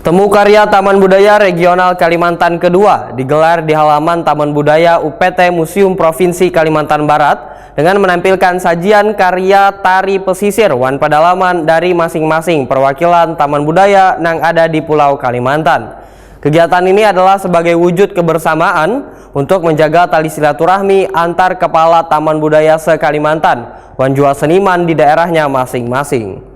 Temu karya Taman Budaya Regional Kalimantan Kedua digelar di halaman Taman Budaya UPT Museum Provinsi Kalimantan Barat dengan menampilkan sajian karya tari pesisir wan pedalaman dari masing-masing perwakilan Taman Budaya yang ada di Pulau Kalimantan. Kegiatan ini adalah sebagai wujud kebersamaan untuk menjaga tali silaturahmi antar kepala Taman Budaya se-Kalimantan wan jua seniman di daerahnya masing-masing.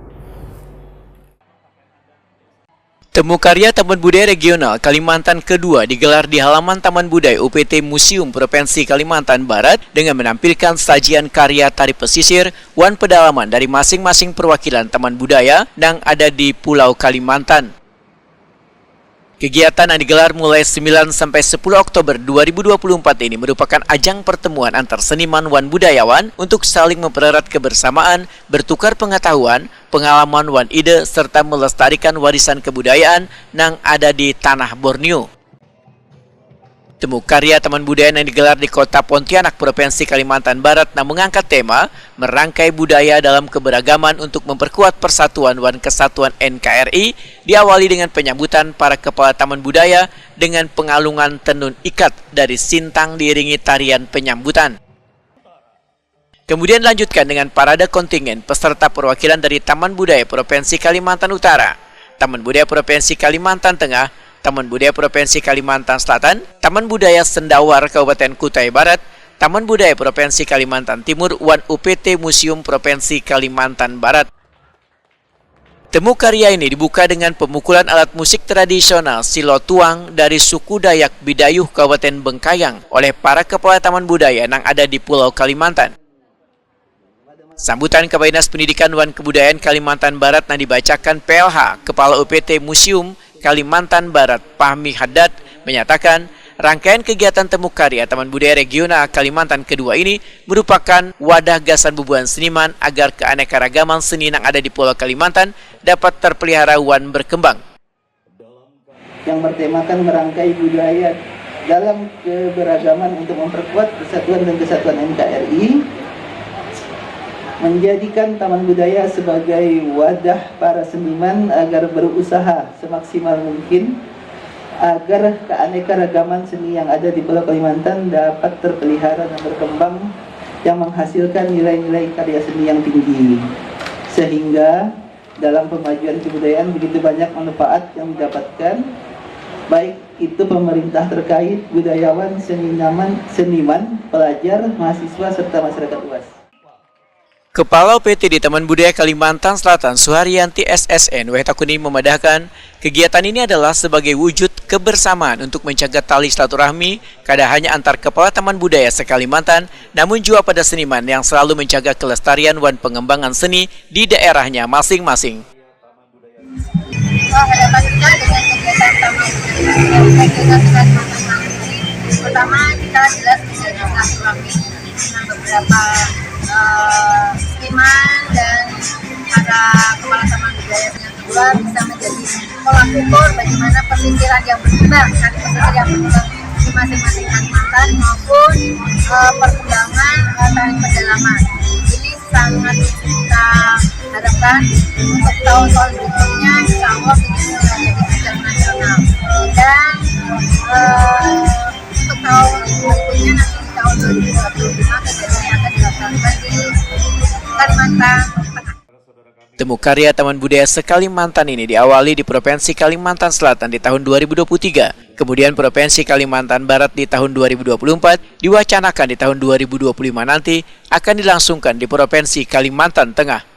Temu karya Taman Budaya Regional Kalimantan Kedua digelar di halaman Taman Budaya UPT Museum Provinsi Kalimantan Barat dengan menampilkan sajian karya tari pesisir wan pedalaman dari masing-masing perwakilan Taman Budaya yang ada di Pulau Kalimantan. Kegiatan yang digelar mulai 9 sampai 10 Oktober 2024 ini merupakan ajang pertemuan antar seniman wan budayawan untuk saling mempererat kebersamaan, bertukar pengetahuan, pengalaman wan ide, serta melestarikan warisan kebudayaan yang ada di tanah Borneo. Temu karya Taman Budaya yang digelar di Kota Pontianak, Provinsi Kalimantan Barat yang mengangkat tema merangkai budaya dalam keberagaman untuk memperkuat persatuan wan kesatuan NKRI diawali dengan penyambutan para kepala Taman Budaya dengan pengalungan tenun ikat dari Sintang diiringi tarian penyambutan. Kemudian lanjutkan dengan parade kontingen peserta perwakilan dari Taman Budaya Provinsi Kalimantan Utara, Taman Budaya Provinsi Kalimantan Tengah, Taman Budaya Provinsi Kalimantan Selatan, Taman Budaya Sendawar Kabupaten Kutai Barat, Taman Budaya Provinsi Kalimantan Timur, wan UPT Museum Provinsi Kalimantan Barat. Temu karya ini dibuka dengan pemukulan alat musik tradisional silo tuang dari suku Dayak Bidayuh Kabupaten Bengkayang oleh para kepala Taman Budaya yang ada di Pulau Kalimantan. Sambutan Kepala Dinas Pendidikan wan Kebudayaan Kalimantan Barat yang dibacakan PLH Kepala UPT Museum Kalimantan Barat Fahmi Haddad menyatakan rangkaian kegiatan temu karya Taman Budaya Regional Kalimantan Kedua ini merupakan wadah gasan bubuhan seniman agar keanekaragaman seni yang ada di Pulau Kalimantan dapat terpelihara wan berkembang. Yang bertemakan merangkai budaya dalam keberagaman untuk memperkuat persatuan dan kesatuan NKRI, menjadikan Taman Budaya sebagai wadah para seniman agar berusaha semaksimal mungkin agar keanekaragaman seni yang ada di Pulau Kalimantan dapat terpelihara dan berkembang yang menghasilkan nilai-nilai karya seni yang tinggi, sehingga dalam pemajuan kebudayaan begitu banyak manfaat yang didapatkan, baik itu pemerintah terkait, budayawan, seniman, pelajar, mahasiswa, serta masyarakat luas. Kepala UPT di Taman Budaya Kalimantan Selatan Suharyanti SSN Wehtakuni memadahkan kegiatan ini adalah sebagai wujud kebersamaan untuk menjaga tali silaturahmi kada hanya antar kepala Taman Budaya se-Kalimantan, namun juga pada seniman yang selalu menjaga kelestarian wan pengembangan seni di daerahnya masing-masing. Harapan kita dengan kegiatan Taman Budaya pertama kita jelas menjaga silaturahmi dengan beberapa seniman dan para kepala Taman Budaya yang kedua bisa menjadi tolak ukur bagaimana pesisiran yang berkembang, pesisir yang berkembang di masing-masing Kalimantan maupun perkembangan tari pedalaman. Ini sangat kita harapkan untuk tahun-tahun berikutnya, insya Allah ini menjadi ajang nasional. Dan untuk tahun berikutnya nanti tahun 2025 kegiatan yang akan dilaksanakan di Kalimantan Tengah. Temu karya Taman Budaya se-Kalimantan ini diawali di Provinsi Kalimantan Selatan di tahun 2023, kemudian Provinsi Kalimantan Barat di tahun 2024, diwacanakan di tahun 2025 nanti akan dilangsungkan di Provinsi Kalimantan Tengah.